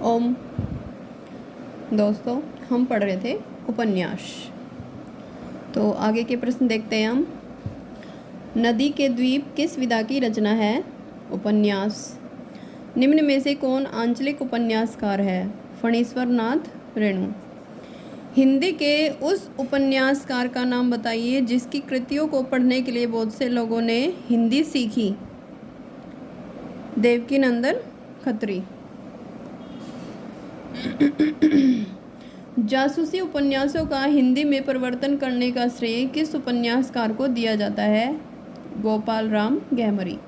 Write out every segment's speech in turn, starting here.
ओम। दोस्तों, हम पढ़ रहे थे उपन्यास। तो आगे के प्रश्न देखते हैं हम। नदी के द्वीप किस विधा की रचना है? उपन्यास। निम्न में से कौन आंचलिक उपन्यासकार है? फणीश्वर नाथ रेणु। हिंदी के उस उपन्यासकार का नाम बताइए जिसकी कृतियों को पढ़ने के लिए बहुत से लोगों ने हिंदी सीखी। देवकीनंदन खत्री। जासूसी उपन्यासों का हिंदी में परिवर्तन करने का श्रेय किस उपन्यासकार को दिया जाता है? गोपाल राम गहमरी।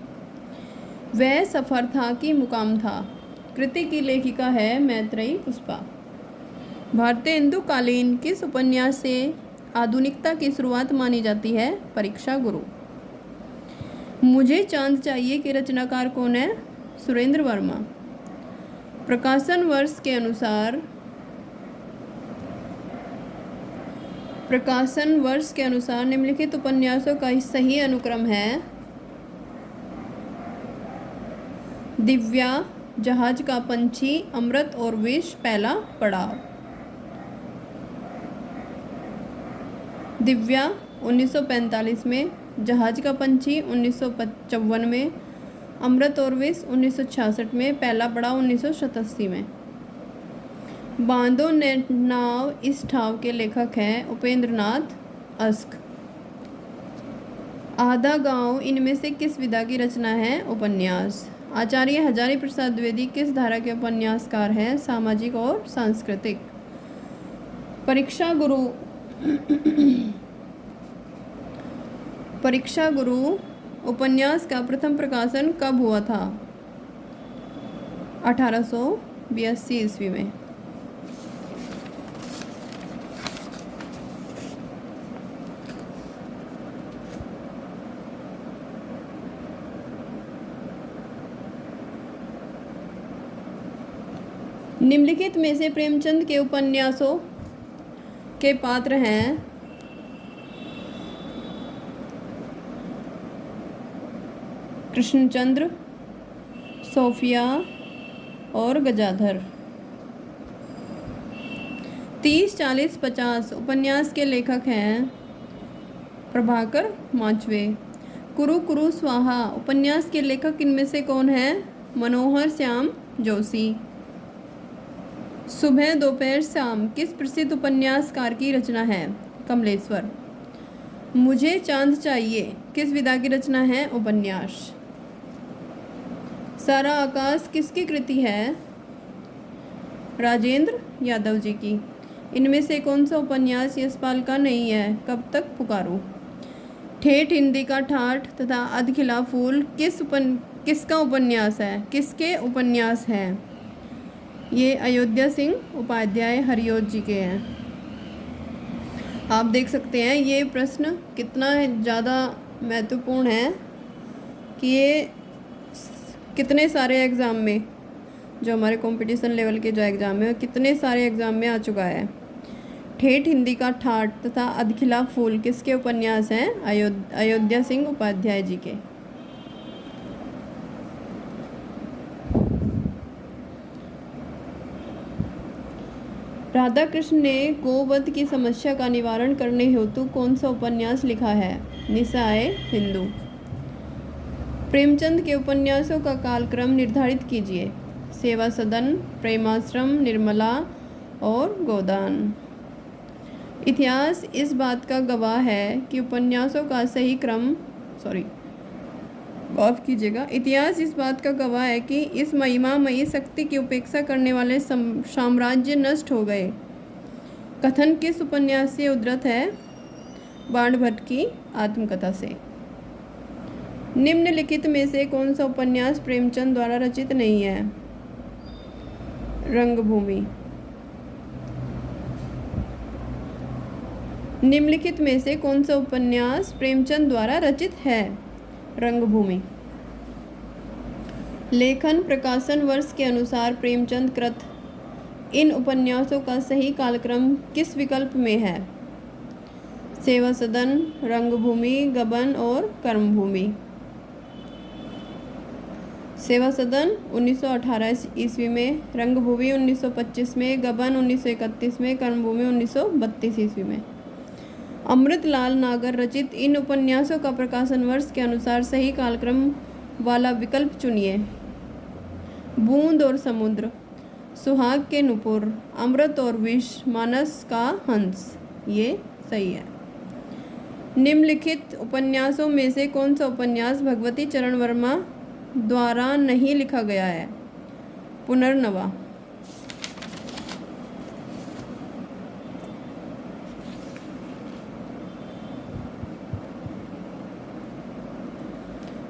वह सफर था कि मुकाम था कृति की लेखिका है मैत्रेयी पुष्पा। भारतीय हिंदुकालीन किस उपन्यास से आधुनिकता की शुरुआत मानी जाती है? परीक्षा गुरु। मुझे चांद चाहिए के रचनाकार कौन है? सुरेंद्र वर्मा। प्रकाशन वर्ष के अनुसार निम्नलिखित उपन्यासों का सही अनुक्रम है। दिव्या, जहाज का पंछी, अमृत और विष पहला पड़ाव। दिव्या 1945 में, जहाज का पंछी 1955 में, अमृत और विष 1966 में, पहला पड़ाव 1987 में। बांधो ने नाव इस ठाव के लेखक हैं उपेंद्र नाथ अस्क। आधा गांव इनमें से किस विधा की रचना है? उपन्यास। आचार्य हजारी प्रसाद द्विवेदी किस धारा के उपन्यासकार हैं? सामाजिक और सांस्कृतिक। परीक्षा गुरु उपन्यास का प्रथम प्रकाशन कब हुआ था? 1882 ईस्वी में। निम्नलिखित में से प्रेमचंद के उपन्यासों के पात्र हैं? कृष्णचंद्र, सोफिया और गजाधर। 30, 40, 50 उपन्यास के लेखक हैं प्रभाकर माचवे। कुरु कुरु स्वाहा उपन्यास के लेखक इनमें से कौन है? मनोहर श्याम जोशी। सुबह दोपहर शाम किस प्रसिद्ध उपन्यासकार की रचना है? कमलेश्वर। मुझे चांद चाहिए किस विधा की रचना है? उपन्यास। सारा आकाश किसकी कृति है? राजेंद्र यादव जी की। इनमें से कौन सा उपन्यास यशपाल का नहीं है? कब तक पुकारूं। ठेठ हिंदी का ठाठ तथा अधखिला फूल किसका उपन्यास है? किसके उपन्यास हैं? ये अयोध्या सिंह उपाध्याय हरियोत जी के हैं। आप देख सकते हैं ये प्रश्न कितना ज़्यादा महत्वपूर्ण है कि ये कितने सारे एग्ज़ाम में, जो हमारे कंपटीशन लेवल के जो एग्ज़ाम है, कितने सारे एग्ज़ाम में आ चुका है। ठेठ हिंदी का ठाठ तथा अधखिला फूल किसके उपन्यास हैं? अयोध्या सिंह उपाध्याय जी के। राधा कृष्ण ने गोवध की समस्या का निवारण करने हेतु कौन सा उपन्यास लिखा है? निसाए हिंदू। प्रेमचंद के उपन्यासों का कालक्रम निर्धारित कीजिए। सेवा सदन, प्रेमाश्रम, निर्मला और गोदान। इतिहास इस बात का गवाह है कि उपन्यासों का सही क्रम माफ कीजिएगा। इतिहास इस बात का गवाह है कि इस महिमामयी शक्ति की उपेक्षा करने वाले साम्राज्य नष्ट हो गए। कथन किस उपन्यास से उद्धृत है? बाणभट्ट की आत्मकथा से। निम्नलिखित में से कौन सा उपन्यास प्रेमचंद द्वारा रचित नहीं है? रंगभूमि। निम्नलिखित में से कौन सा उपन्यास प्रेमचंद द्वारा रचित है? रंगभूमि। लेखन प्रकाशन वर्ष के अनुसार प्रेमचंद कृत इन उपन्यासों का सही कालक्रम किस विकल्प में है? सेवा सदन, रंगभूमि, गबन और कर्मभूमि। सेवा सदन 1918 ईस्वी में, रंगभूमि 1925 में, गबन 1931 में, कर्मभूमि 1932 ईस्वी में। अमृतलाल नागर रचित इन उपन्यासों का प्रकाशन वर्ष के अनुसार सही कालक्रम वाला विकल्प चुनिए। बूंद और समुद्र, सुहाग के नुपुर, अमृत और विष, मानस का हंस, ये सही है। निम्नलिखित उपन्यासों में से कौन सा उपन्यास भगवती चरण वर्मा द्वारा नहीं लिखा गया है? पुनर्नवा।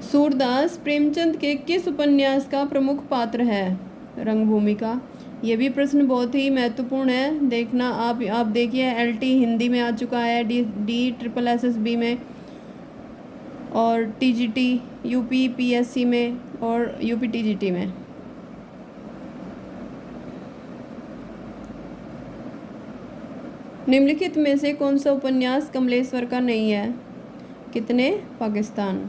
सूरदास प्रेमचंद के किस उपन्यास का प्रमुख पात्र है? रंगभूमि का। ये भी प्रश्न बहुत ही महत्वपूर्ण है, देखना आप देखिए, LT हिंदी में आ चुका है, डी ट्रिपल SSB में, और TGT UP PSC में, और UP TGT में। निम्नलिखित में से कौन सा उपन्यास कमलेश्वर का नहीं है? कितने पाकिस्तान।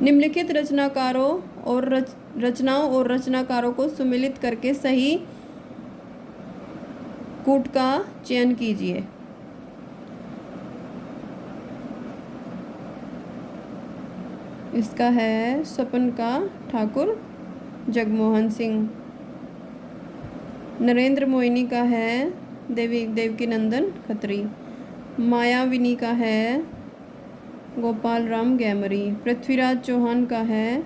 निम्नलिखित रचनाकारों और रचनाओं और रचनाकारों को सुमिलित करके सही कूट का चयन कीजिए। इसका है स्वपन का ठाकुर जगमोहन सिंह। नरेंद्र मोहिनी का है देवकीनंदन खत्री। मायाविनी का है गोपाल राम गैमरी। पृथ्वीराज चौहान का है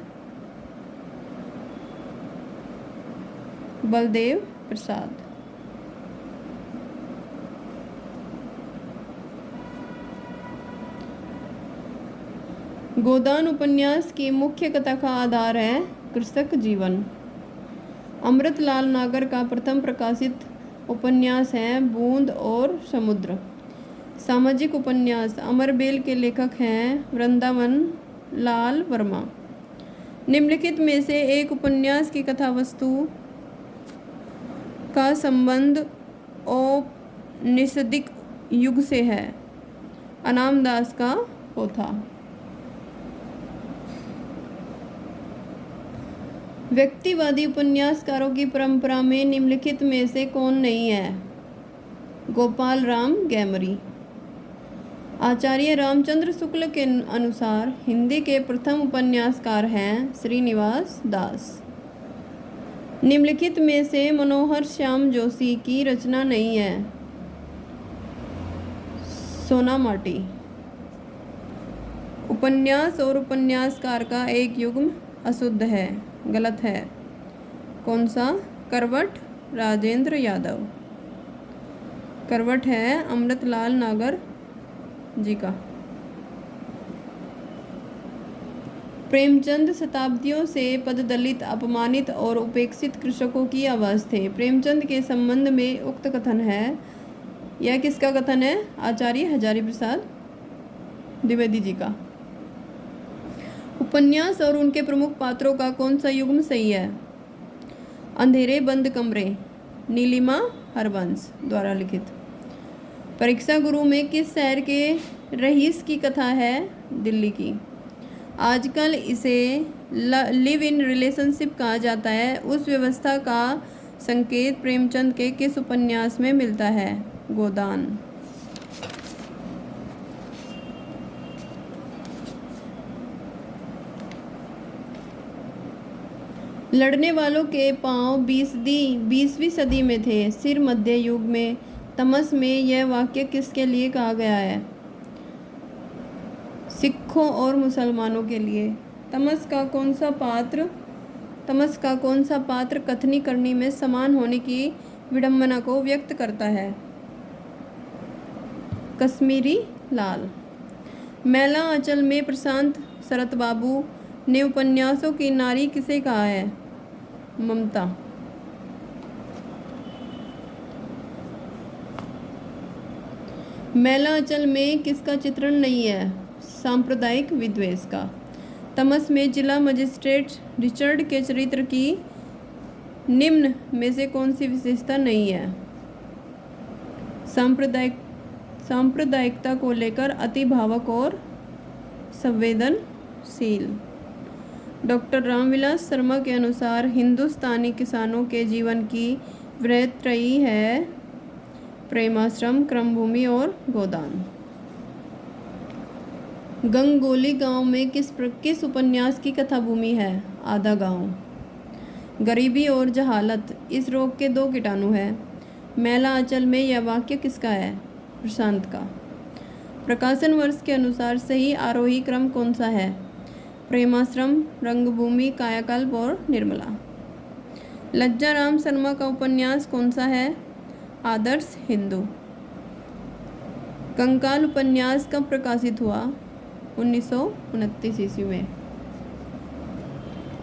बलदेव प्रसाद। गोदान उपन्यास की मुख्य कथा का आधार है कृषक जीवन। अमृतलाल नागर का प्रथम प्रकाशित उपन्यास है बूंद और समुद्र। सामाजिक उपन्यास अमरबेल के लेखक हैं वृंदावन लाल वर्मा। निम्नलिखित में से एक उपन्यास की कथावस्तु का संबंध औपनिषदिक युग से है? अनामदास का पोथा। व्यक्तिवादी उपन्यासकारों की परंपरा में निम्नलिखित में से कौन नहीं है? गोपाल राम गैमरी। आचार्य रामचंद्र शुक्ल के अनुसार हिंदी के प्रथम उपन्यासकार हैं श्रीनिवास दास। निम्नलिखित में से मनोहर श्याम जोशी की रचना नहीं है? सोना माटी। उपन्यास और उपन्यासकार का एक युग्म अशुद्ध है, गलत है। कौन सा? करवट राजेंद्र यादव। करवट है अमृतलाल नागर जी का। प्रेमचंद शताब्दियों से पददलित, अपमानित और उपेक्षित कृषकों की आवाज थे। प्रेमचंद के संबंध में उक्त कथन है, यह किसका कथन है? आचार्य हजारी प्रसाद द्विवेदी जी का। उपन्यास और उनके प्रमुख पात्रों का कौन सा युग्म सही है? अंधेरे बंद कमरे, नीलिमा हरबंस द्वारा लिखित। परीक्षा गुरु में किस शहर के रईस की कथा है? दिल्ली की। आजकल इसे लिव इन रिलेशनशिप कहा जाता है। उस व्यवस्था का संकेत प्रेमचंद के किस उपन्यास में मिलता है? गोदान। लड़ने वालों के पांव 20वीं सदी में थे, सिर मध्य युग में। तमस में यह वाक्य किसके लिए कहा गया है? सिखों और मुसलमानों के लिए। तमस का कौन सा पात्र कथनी करनी में समान होने की विडंबना को व्यक्त करता है? कश्मीरी लाल। मैला आंचल में प्रशांत शरत बाबू ने उपन्यासों की नारी किसे कहा है? ममता। मैला आंचल में किसका चित्रण नहीं है? सांप्रदायिक विद्वेष का। तमस में जिला मजिस्ट्रेट रिचर्ड के चरित्र की निम्न में से कौन सी विशेषता नहीं है? सांप्रदायिकता को लेकर अति भावक और संवेदनशील। डॉक्टर रामविलास शर्मा के अनुसार हिंदुस्तानी किसानों के जीवन की वृत्ति है प्रेमाश्रम, क्रमभूमि और गोदान। गंगोली गांव में किस उपन्यास की कथा भूमि है? आधा गांव। गरीबी और जहालत इस रोग के 2 कीटाणु हैं। मैला आंचल में यह वाक्य किसका है? प्रशांत का। प्रकाशन वर्ष के अनुसार सही आरोही क्रम कौन सा है? प्रेमाश्रम, रंगभूमि, कायाकल्प और निर्मला। लज्जाराम शर्मा का उपन्यास कौन सा है? आदर्श हिंदू। कंकाल उपन्यास कब प्रकाशित हुआ? 1929 ईस्वी में।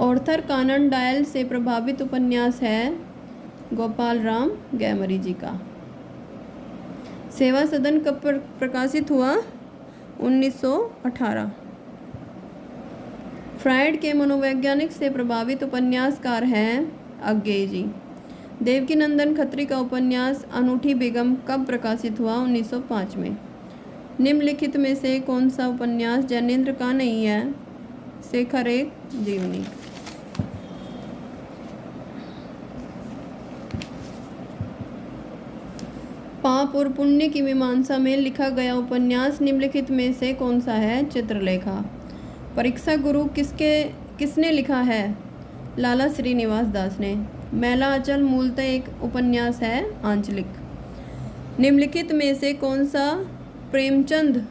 ऑर्थर कानन डायल से प्रभावित उपन्यास है गोपाल राम गैमरी जी का। सेवा सदन कब प्रकाशित हुआ? 1918। फ्रायड के मनोवैज्ञानिक से प्रभावित उपन्यासकार हैं अज्ञेय जी। देवकीनंदन खत्री का उपन्यास अनूठी बेगम कब प्रकाशित हुआ? 1905 में। निम्नलिखित में से कौन सा उपन्यास जैनेन्द्र का नहीं है? शेखर एक जीवनी। पाप और पुण्य की मीमांसा में लिखा गया उपन्यास निम्नलिखित में से कौन सा है? चित्रलेखा। परीक्षा गुरु किसने लिखा है? लाला श्रीनिवास दास ने। मैला आंचल मूलतः एक उपन्यास है आंचलिक। निम्नलिखित में से कौन सा प्रेमचंद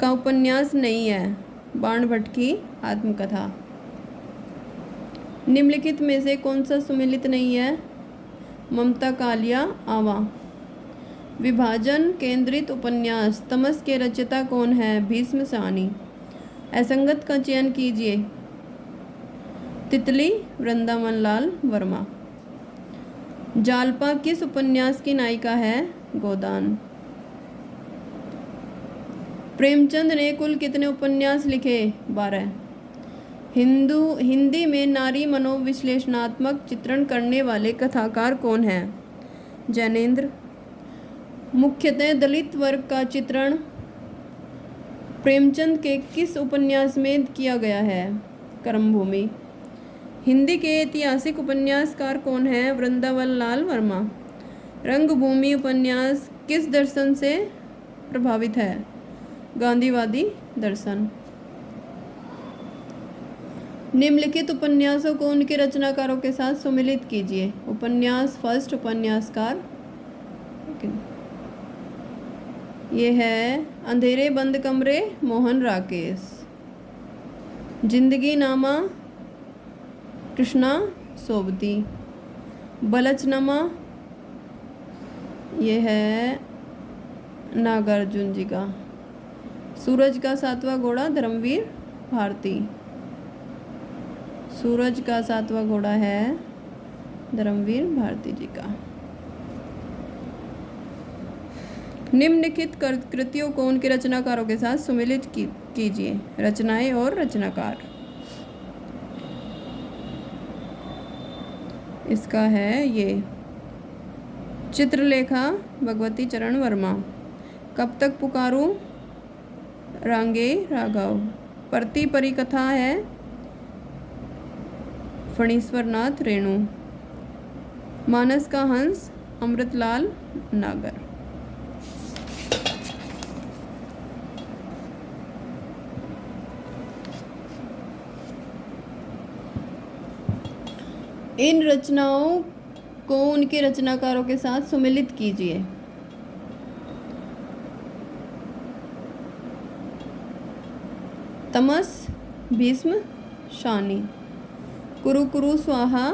का उपन्यास नहीं है? बाणभट्ट की आत्मकथा। निम्नलिखित में से कौन सा सुमेलित नहीं है? ममता कालिया आवा। विभाजन केंद्रित उपन्यास तमस के रचयिता कौन है? भीष्म सानी। असंगत का चयन कीजिए। तितली वृंदावन लाल वर्मा। जालपा किस उपन्यास की नायिका है? गोदान। प्रेमचंद ने कुल कितने उपन्यास लिखे? 12। हिंदी में नारी मनोविश्लेषणात्मक चित्रण करने वाले कथाकार कौन हैं? जैनेन्द्र। मुख्यतः दलित वर्ग का चित्रण प्रेमचंद के किस उपन्यास में किया गया है? क्रमभूमि। हिंदी के ऐतिहासिक उपन्यासकार कौन हैं? वृंदावन लाल वर्मा। रंगभूमि उपन्यास किस दर्शन से प्रभावित है? गांधीवादी दर्शन। निम्नलिखित उपन्यासों को उनके रचनाकारों के साथ सुमिलित कीजिए। उपन्यास फर्स्ट उपन्यासकार ये है अंधेरे बंद कमरे, मोहन राकेश। जिंदगी नामा कृष्णा सोबती। बलचनामा ये है नागार्जुन जी का। सूरज का 7वां घोड़ा धर्मवीर भारती। सूरज का 7वां घोड़ा है धर्मवीर भारती जी का। निम्नलिखित कृतियों को उनके रचनाकारों के साथ सुमिलित कीजिए। रचनाएं और रचनाकार। इसका है ये चित्रलेखा भगवती चरण वर्मा। कब तक पुकारूं रांगे राघव। प्रति परिकथा है फणीश्वरनाथ रेणु। मानस का हंस अमृतलाल नागर। इन रचनाओं को उनके रचनाकारों के साथ सुमिलित कीजिए। तमस भीष्म शानी। कुरु कुरु स्वाहा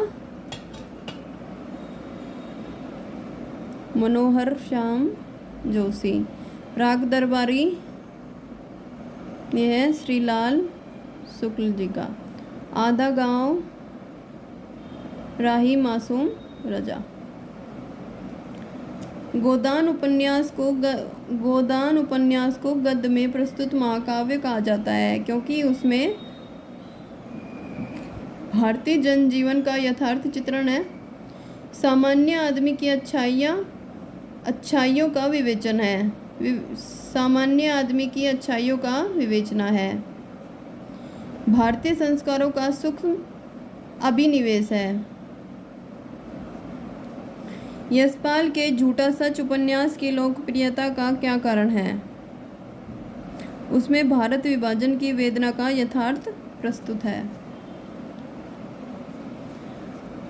मनोहर श्याम जोशी। राग दरबारी यह है श्रीलाल शुक्ल जी का। आधा गांव राही मासूम रजा। गोदान उपन्यास को गद्य में प्रस्तुत महाकाव्य कहा जाता है क्योंकि उसमें भारतीय जनजीवन का यथार्थ चित्रण है। सामान्य आदमी की अच्छाइयों का विवेचन है। सामान्य आदमी की अच्छाइयों का विवेचना है। भारतीय संस्कारों का सूक्ष्म अभिनिवेश है। यशपाल के झूठा सच उपन्यास की लोकप्रियता का क्या कारण है? उसमें भारत विभाजन की वेदना का यथार्थ प्रस्तुत है।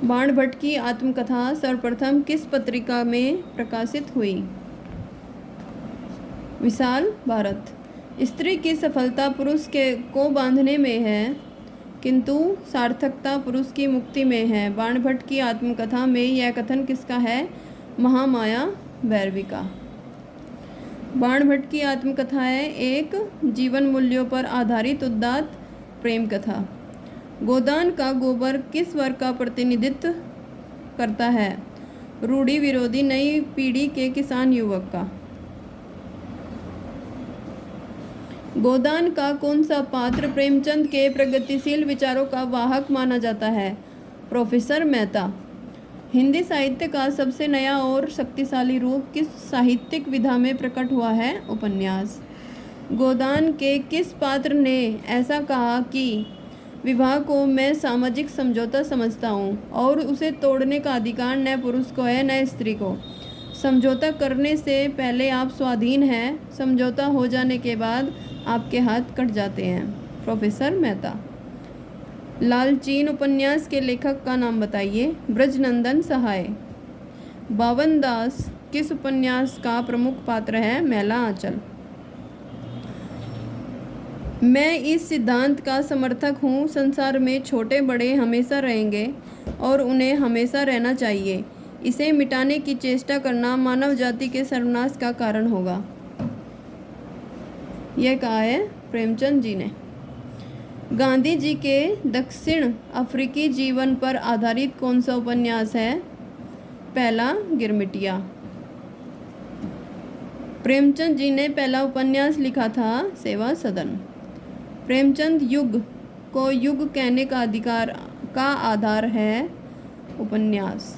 बाणभट्ट की आत्मकथा सर्वप्रथम किस पत्रिका में प्रकाशित हुई? विशाल भारत। स्त्री की सफलता पुरुष को बांधने में है, किंतु सार्थकता पुरुष की मुक्ति में है। बाणभट्ट की आत्मकथा में यह कथन किसका है? महामाया भैरवी का। बाणभट्ट की आत्मकथा है एक जीवन मूल्यों पर आधारित उदात्त प्रेम कथा। गोदान का गोबर किस वर्ग का प्रतिनिधित्व करता है? रूढ़ी विरोधी नई पीढ़ी के किसान युवक का। गोदान का कौन सा पात्र प्रेमचंद के प्रगतिशील विचारों का वाहक माना जाता है? प्रोफेसर मेहता। हिंदी साहित्य का सबसे नया और शक्तिशाली रूप किस साहित्यिक विधा में प्रकट हुआ है? उपन्यास। गोदान के किस पात्र ने ऐसा कहा कि विवाह को मैं सामाजिक समझौता समझता हूँ और उसे तोड़ने का अधिकार न पुरुष को है न स्त्री को। समझौता करने से पहले आप स्वाधीन हैं, समझौता हो जाने के बाद आपके हाथ कट जाते हैं। प्रोफेसर मेहता। लालचीन उपन्यास के लेखक का नाम बताइए। ब्रजनंदन सहाय। बावन दास किस उपन्यास का प्रमुख पात्र है? मैला आंचल। मैं इस सिद्धांत का समर्थक हूँ, संसार में छोटे बड़े हमेशा रहेंगे और उन्हें हमेशा रहना चाहिए। इसे मिटाने की चेष्टा करना मानव जाति के सर्वनाश का कारण होगा। यह कहा है प्रेमचंद जी ने। गांधी जी के दक्षिण अफ्रीकी जीवन पर आधारित कौन सा उपन्यास है? पहला गिरमिटिया। प्रेमचंद जी ने पहला उपन्यास लिखा था सेवा सदन। प्रेमचंद युग को युग कहने का अधिकार का आधार है उपन्यास।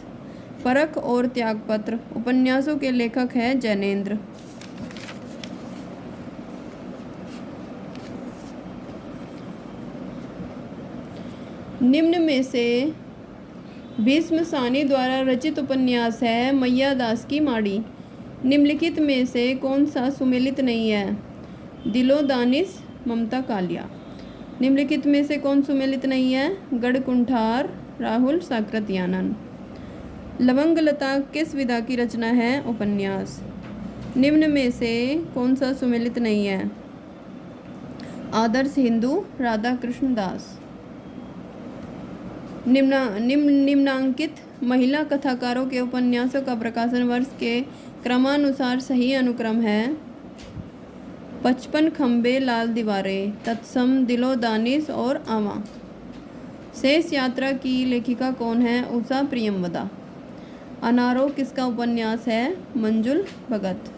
परख और त्यागपत्र उपन्यासों के लेखक है जैनेन्द्र। निम्न में से भीष्म सानी द्वारा रचित उपन्यास है मैया दास की माड़ी। निम्नलिखित में से कौन सा सुमेलित नहीं है? दिलो दानिश ममता कालिया। निम्नलिखित में से कौन सुमेलित नहीं है? गढ़कुंठार राहुल साकृत्यानन। लवंग लता किस विधा की रचना है? उपन्यास। निम्न में से कौन सा सुमेलित नहीं है? आदर्श हिंदू राधा कृष्ण दास। निम्नांकित महिला कथाकारों के उपन्यासों का प्रकाशन वर्ष के क्रमानुसार सही अनुक्रम है 55 खंबे लाल दीवारें, तत्सम, दिलो दानिश और आवा। शेष यात्रा की लेखिका कौन है? उषा प्रियमवदा। अनारो किसका उपन्यास है? मंजुल भगत।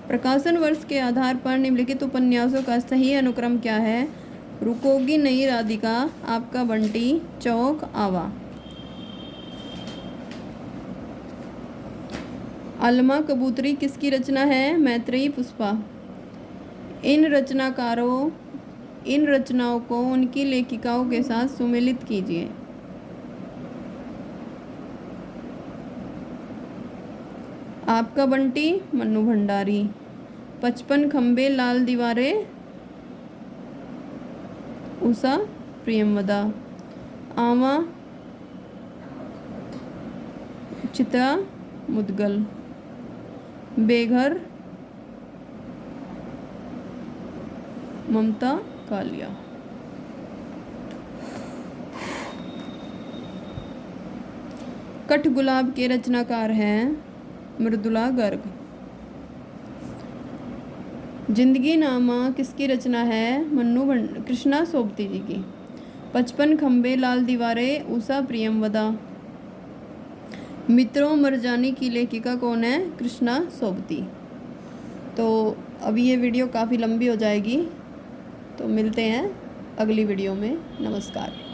प्रकाशन वर्ष के आधार पर निम्नलिखित उपन्यासों का सही अनुक्रम क्या है? रुकोगी नहीं राधिका, आपका बंटी, चौक, आवा। अलमा कबूतरी किसकी रचना है? मैत्रेयी पुष्पा। इन रचनाओं को उनकी लेखिकाओं के साथ सुमेलित कीजिए। आपका बंटी मन्नू भंडारी। 55 खंबे लाल दीवारें उषा प्रियमवदा। आवा चित्रा मुदगल। बेघर ममता कालिया। कठ गुलाब के रचनाकार हैं मृदुला गर्ग। जिंदगी नामा किसकी रचना है? कृष्णा सोबती जी की। 55 खंबे लाल दीवारें उषा प्रियमवदा। मित्रों मरजानी की लेखिका कौन है? कृष्णा सोबती। तो अभी ये वीडियो काफ़ी लंबी हो जाएगी, तो मिलते हैं अगली वीडियो में। नमस्कार।